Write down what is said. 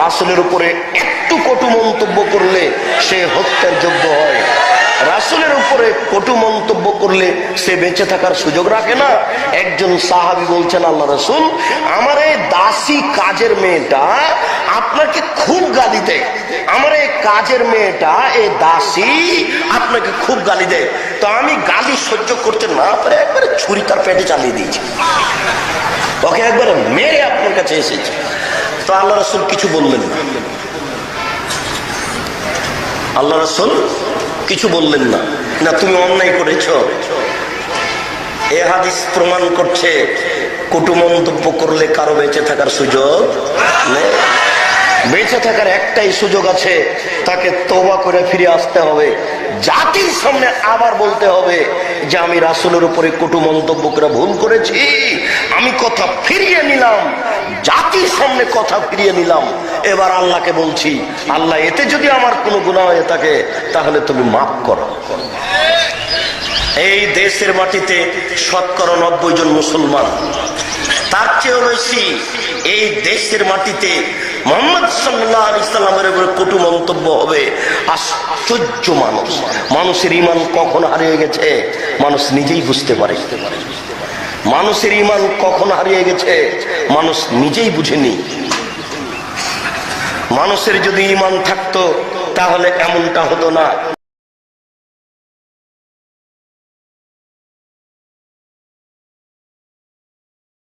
রাসূলের উপরে একটু কটু মন্তব্য করলে সে হত্যার যোগ্য হয়। রাসূলের উপরে কটু মন্তব্য করলে সে বেঁচে থাকার সুযোগ রাখে না। একজন সাহাবী বলছেন, আল্লাহ রাসূল, আমার এই দাসী কাজের মেয়েটা আপনাকে খুব গালি দেয়, আমার এই কাজের মেয়েটা এই দাসী আপনাকে খুব গালি দেয়, তো আমি গালি সহ্য করতে না পারে একবারে ছুরি তার পেটে চালিয়ে দিয়েছি, ওকে একবারে মেরে আপনার কাছে এসেছে। তো আল্লাহ রাসূল কিছু বললেন না, আল্লাহ রাসূল কিছু বললেন না, না তুমি অন্যায় করেছ। এ হাদিস প্রমাণ করছে কটু মন্তব্য করলে কারো বেঁচে থাকার সুযোগ নেই। বেঁচে থাকার একটাই সুযোগ আছে, তাকে তওবা করে ফিরে আসতে হবে, জাতির সামনে আবার বলতে হবে যে আমি রাসূলের উপরে কটু মন্তব্য করে ভুল করেছি, আমি কথা ফিরিয়ে নিলাম, জাতির সামনে কথা ফিরিয়ে নিলাম। এবার আল্লাহকে বলছি, আল্লাহ এতে যদি আমার কোনো গুনাহ হয়ে থাকে তাহলে তুমি মাফ করো। এই দেশের মাটিতে 90% জন মুসলমান, তার চেয়েও বেশি এই দেশের মাটিতে মুহাম্মদ সাল্লাল্লাহু আলাইহি সাল্লামের উপরে কটু মন্তব্য হবে। আশ্চর্য মানুষ, মানুষের ঈমান কখন হারিয়ে গেছে মানুষ নিজেই বুঝতে পারে। মানুষের ঈমান কখন হারিয়ে গেছে মানুষ নিজেই বুঝেনি। মানুষের যদি ঈমান থাকতো তাহলে এমনটা হতো না।